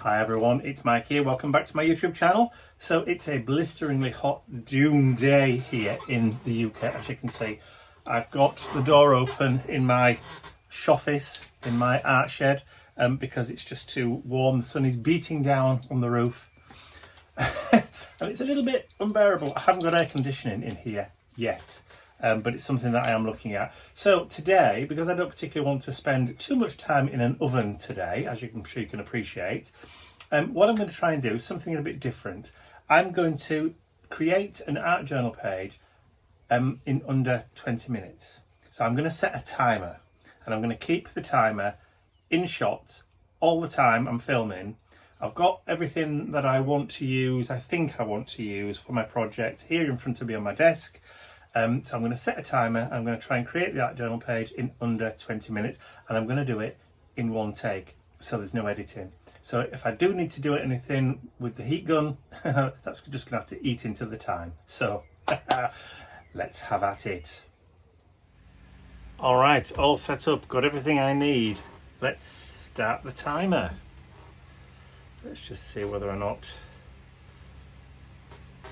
Hi everyone, it's Mike here. Welcome back to my YouTube channel. So it's a blisteringly hot June day here in the UK. As you can see, I've got the door open in my shoffice, in my art shed, because it's just too warm. The sun is beating down on the roof and it's a little bit unbearable. I haven't got air conditioning in here yet. But it's something that I am looking at. So today, because I don't particularly want to spend too much time in an oven today, as I'm sure you can appreciate, what I'm going to try and do is something a bit different. I'm going to create an art journal page in under 20 minutes. So I'm going to set a timer, and I'm going to keep the timer in shot all the time I'm filming. I've got everything that I want to use, I think I want to use for my project here in front of me on my desk. So I'm going to set a timer. I'm going to try and create the art journal page in under 20 minutes, and I'm going to do it in one take, so there's no editing. So if I do need to do anything with the heat gun, that's just going to have to eat into the time. So let's have at it. All right, all set up, got everything I need. Let's start the timer. Let's just see whether or not.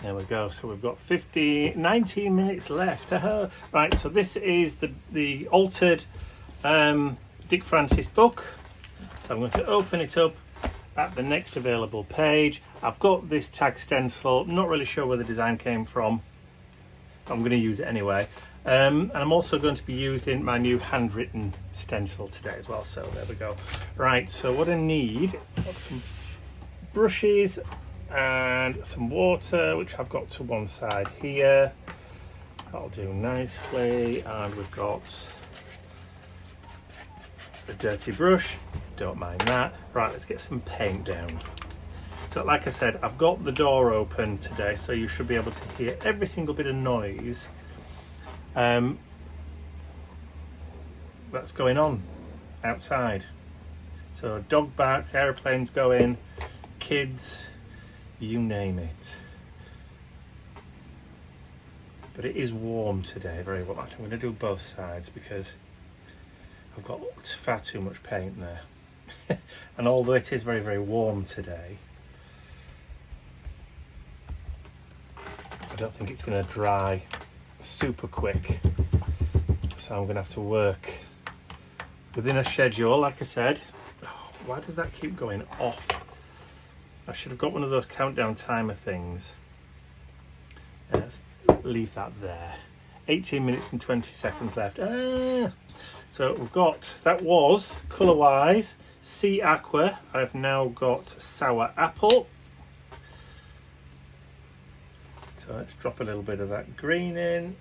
There we go. So we've got 19 minutes left. Right, so this is the altered Dick Francis book. So I'm going to open it up at the next available page. I've got this tag stencil. Not really sure where the design came from. I'm going to use it anyway. And I'm also going to be using my new handwritten stencil today as well. So there we go. Right, so what I need, I've got some brushes and some water, which I've got to one side here. That'll do nicely. And we've got a dirty brush, don't mind that. Right, let's get some paint down. So like I said, I've got the door open today, so you should be able to hear every single bit of noise that's going on outside. So dog barks, aeroplanes going, kids, you name it. But it is warm today, very warm. I'm going to do both sides because I've got far too much paint there. And although it is very, very warm today, I don't think it's going to dry super quick. So I'm going to have to work within a schedule, like I said. Oh, why does that keep going off? I should have got one of those countdown timer things. Let's leave that there. 18 minutes and 20 seconds left. So we've got, that was colour wise sea aqua. I've now got sour apple. So let's drop a little bit of that green in.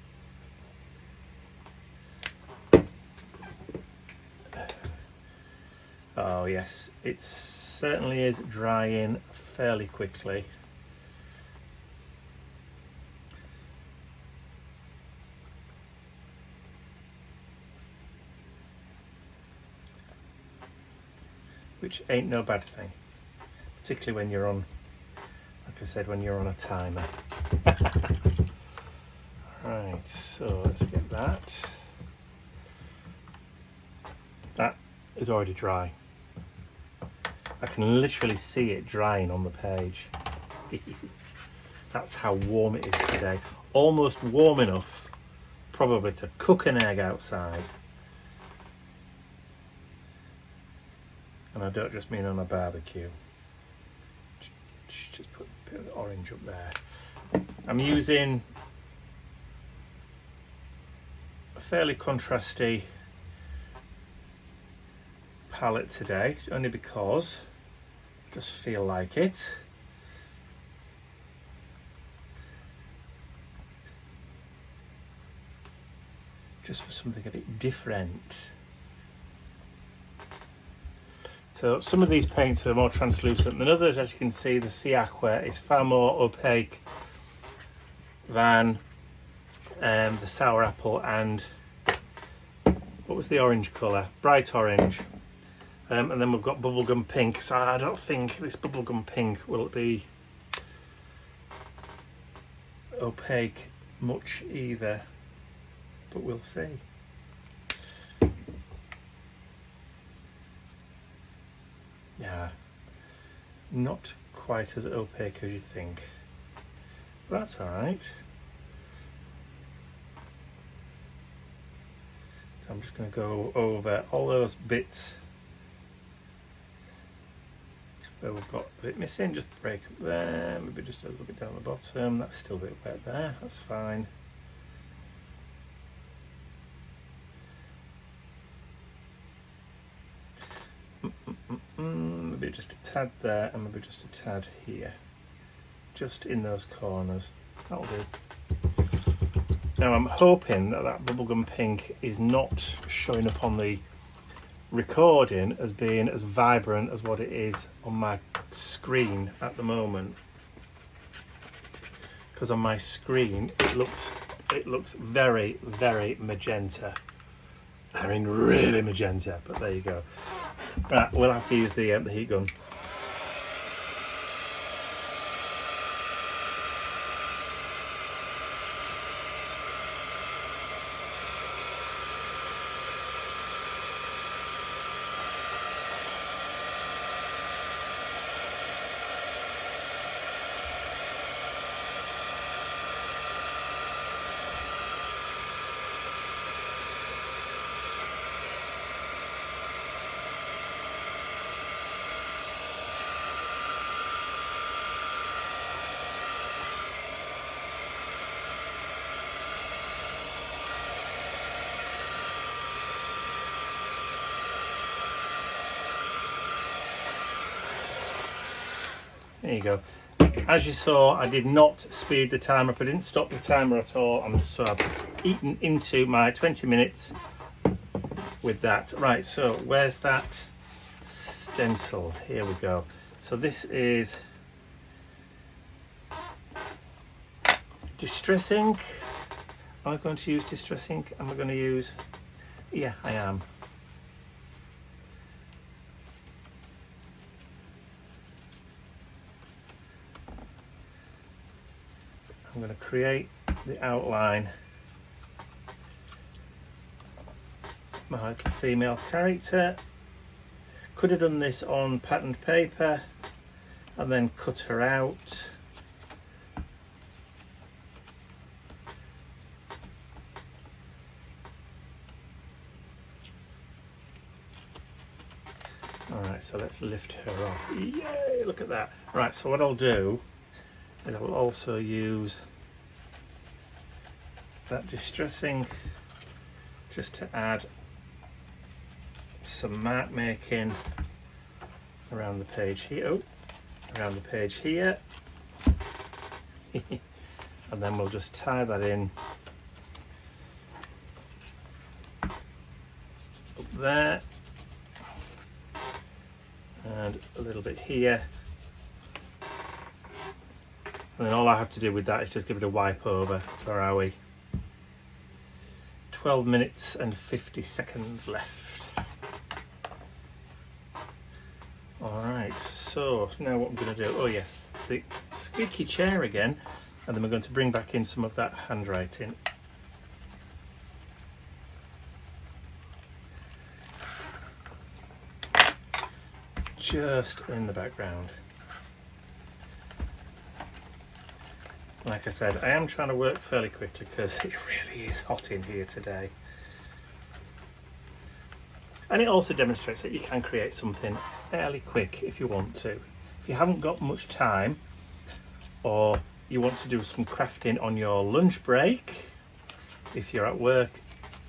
Oh yes, it certainly is drying fairly quickly. Which ain't no bad thing, particularly when you're on, like I said, when you're on a timer. Right, so let's get that. That is already dry. I can literally see it drying on the page. That's how warm it is today. Almost warm enough probably to cook an egg outside. And I don't just mean on a barbecue. Just put a bit of orange up there. I'm using a fairly contrasty palette today, only because I just feel like it. Just for something a bit different. So some of these paints are more translucent than others. As you can see, the sea aqua is far more opaque than the sour apple and what was the orange colour? Bright orange. And then we've got bubblegum pink. So I don't think this bubblegum pink will be opaque much either, but we'll see. Yeah, not quite as opaque as you think. But that's alright. So I'm just going to go over all those bits where we've got a bit missing, just break up there, maybe just a little bit down the bottom. That's still a bit wet there, that's fine. Maybe just a tad there, and maybe just a tad here, just in those corners. That'll do. Now I'm hoping that that bubblegum pink is not showing up on the recording as being as vibrant as what it is on my screen at the moment, because on my screen it looks very, very magenta. I mean really magenta, but there you go. Right, we'll have to use the heat gun. There you go. As you saw, I did not speed the timer up. I didn't stop the timer at all. So I've eaten into my 20 minutes with that. Right, so where's that stencil? Here we go. So this is Distress ink. Am I going to use Distress ink? Am I going to use... Yeah, I am. I'm going to create the outline of my little female character. Could have done this on patterned paper and then cut her out. Alright, so let's lift her off. Yay, look at that. Right, so what I'll do is I will also use that Distress ink just to add some mark making around the page here. Oh, around the page here. And then we'll just tie that in up there and a little bit here. And then all I have to do with that is just give it a wipe over. Where are we? 12 minutes and 50 seconds left. Alright, so now what I'm going to do, oh yes, the squeaky chair again, and then we're going to bring back in some of that handwriting. Just in the background. Like I said, I am trying to work fairly quickly because it really is hot in here today. And it also demonstrates that you can create something fairly quick if you want to. If you haven't got much time, or you want to do some crafting on your lunch break, if you're at work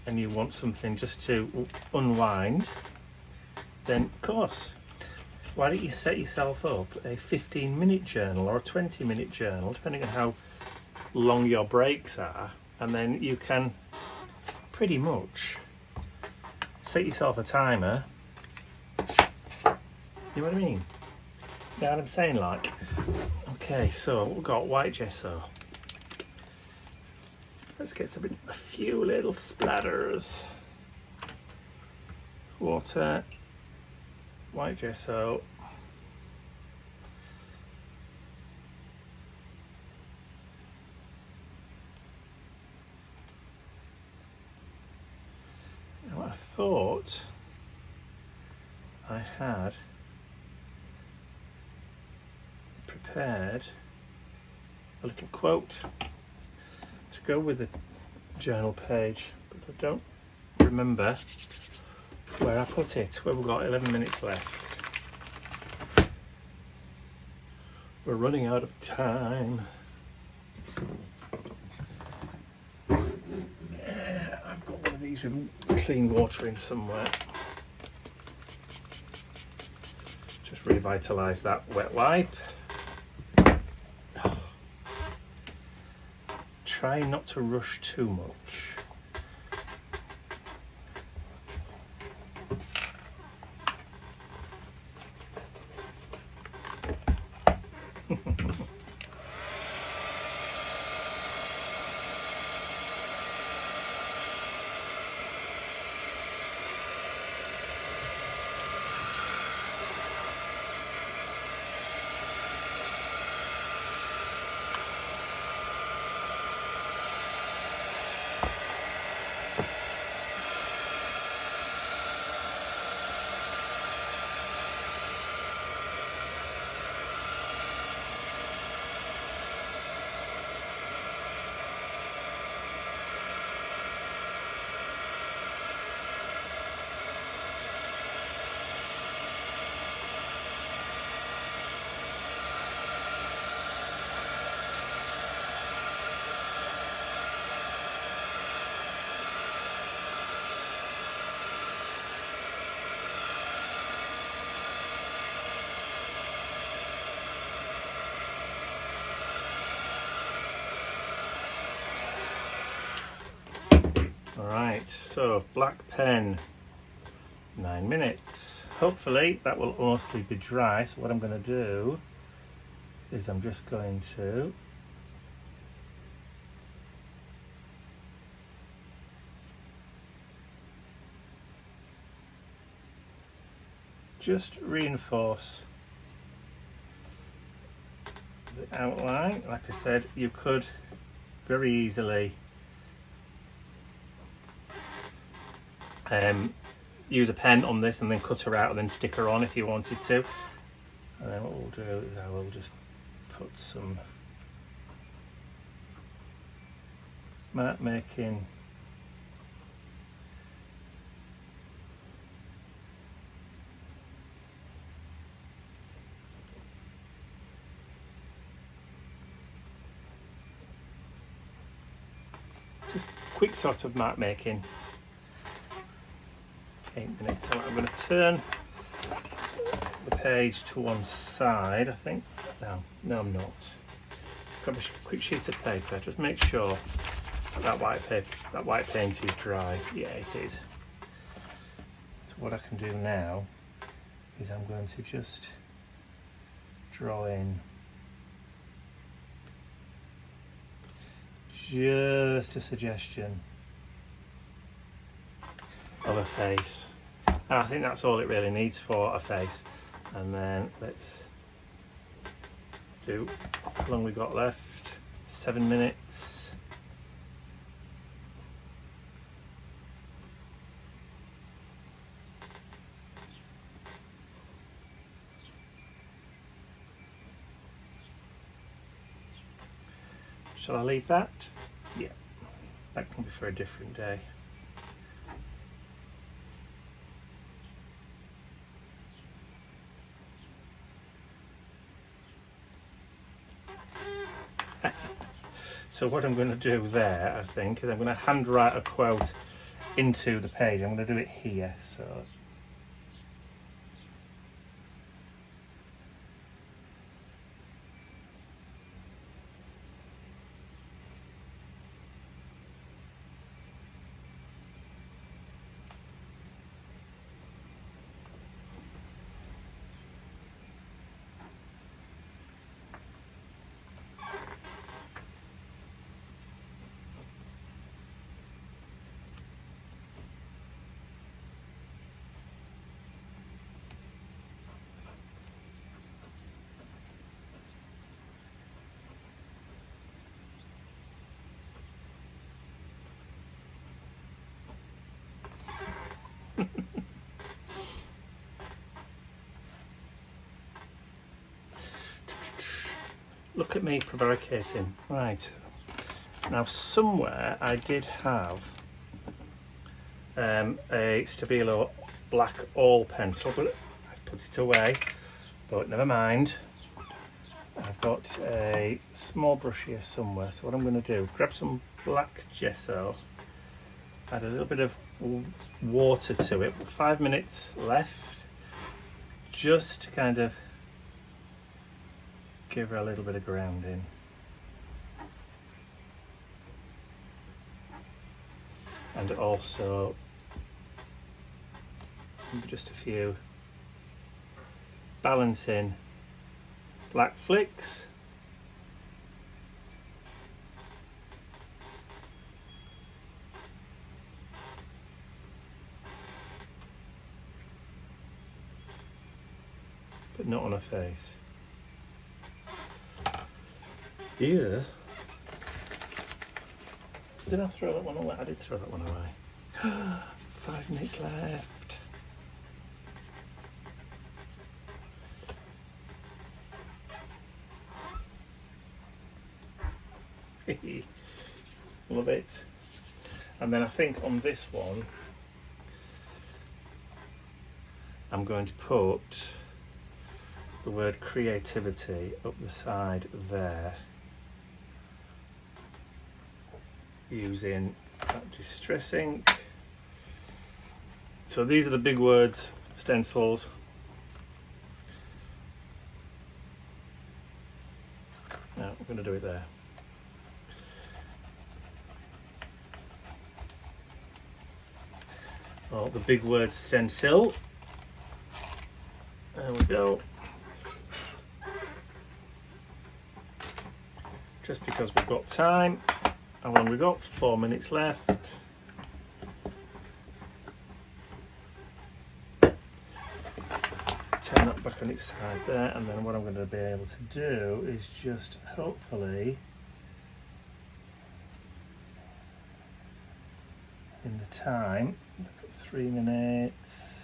and you want something just to unwind, then of course, why don't you set yourself up a 15-minute journal or a 20-minute journal, depending on how long your breaks are, and then you can pretty much set yourself a timer. You know what I mean? You know what I'm saying, like? Okay, so we've got white gesso. Let's get a few little splatters. Water, white gesso. Now I thought I had prepared a little quote to go with the journal page, but I don't remember where I put it. Well, we've got 11 minutes left. We're running out of time. I've got one of these with clean water in somewhere. Just revitalise that wet wipe. Try not to rush too much. Alright, so black pen, 9 minutes. Hopefully that will mostly be dry, so what I'm going to do is I'm just going to just reinforce the outline. Like I said, you could very easily use a pen on this and then cut her out and then stick her on if you wanted to. And then what we'll do is I will just put some mark making just quick sort of mark making. 8 minutes. So I'm going to turn the page to one side, I think. No, I'm not. Grab a quick sheet of paper. Just make sure that white paper, that white paint is dry. Yeah, it is. So what I can do now is I'm going to just draw in just a suggestion of a face. And I think that's all it really needs for a face. And then let's do how long we got left. 7 minutes. Shall I leave that? Yeah, that can be for a different day. So what I'm going to do there, I think, is I'm going to handwrite a quote into the page. I'm going to do it here. So Look at me prevaricating. Right. Now somewhere I did have a Stabilo black all pencil, but I've put it away. But never mind. I've got a small brush here somewhere. So what I'm going to do is grab some black gesso, add a little bit of water to it. 5 minutes left, just to kind of give her a little bit of grounding. And also just a few balancing black flicks. But not on her face. Yeah. Did I throw that one away? I did throw that one away. 5 minutes left. Love it. And then I think on this one I'm going to put the word creativity up the side there, using that distress ink. So these are the big words, stencils. Now I'm going to do it there. Oh, the big word stencil. There we go. Just because we've got time. How long we got? 4 minutes left. Turn that back on its side there, and then what I'm going to be able to do is just hopefully in the time, 3 minutes.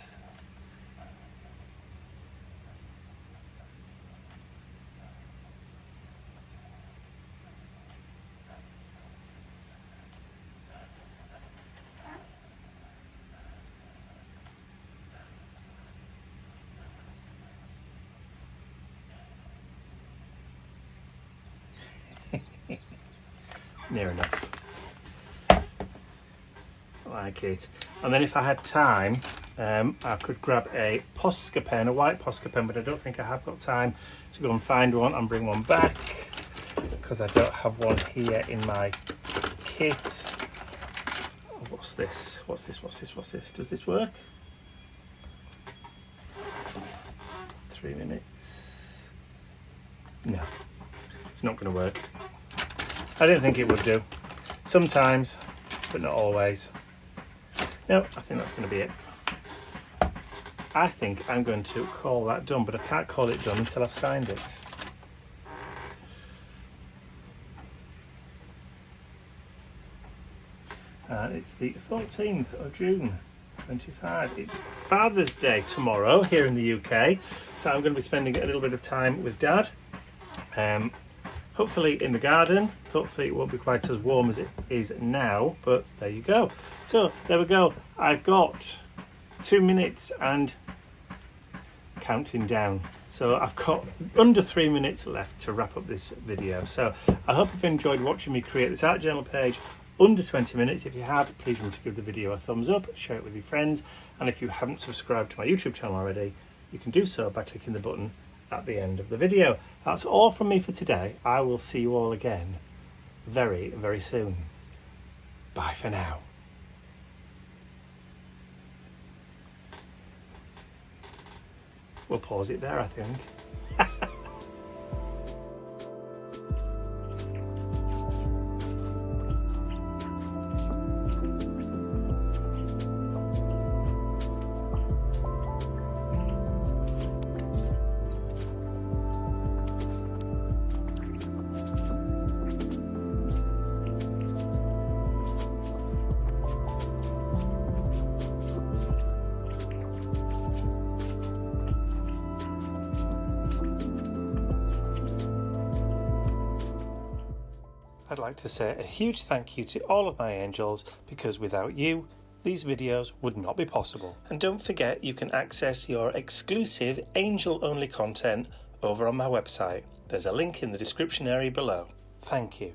Near enough. I like it. And then if I had time, I could grab a Posca pen, a white Posca pen, but I don't think I have got time to go and find one and bring one back because I don't have one here in my kit. Oh, what's this? What's this? What's this? What's this? Does this work? 3 minutes. No, it's not going to work. I didn't think it would do. Sometimes, but not always. No, I think that's going to be it. I think I'm going to call that done, but I can't call it done until I've signed it. And it's the 14th of June 25. It's Father's Day tomorrow here in the UK, so I'm going to be spending a little bit of time with Dad. Hopefully in the garden. Hopefully it won't be quite as warm as it is now, but there you go. So there we go. I've got 2 minutes and counting down. So I've got under 3 minutes left to wrap up this video. So I hope you've enjoyed watching me create this art journal page under 20 minutes. If you have, please remember to give the video a thumbs up, share it with your friends, and if you haven't subscribed to my YouTube channel already, you can do so by clicking the button at the end of the video. That's all from me for today. I will see you all again very, very soon. Bye for now. We'll pause it there, I think. I'd like to say a huge thank you to all of my angels, because without you, these videos would not be possible. And don't forget, you can access your exclusive angel-only content over on my website. There's a link in the description area below. Thank you.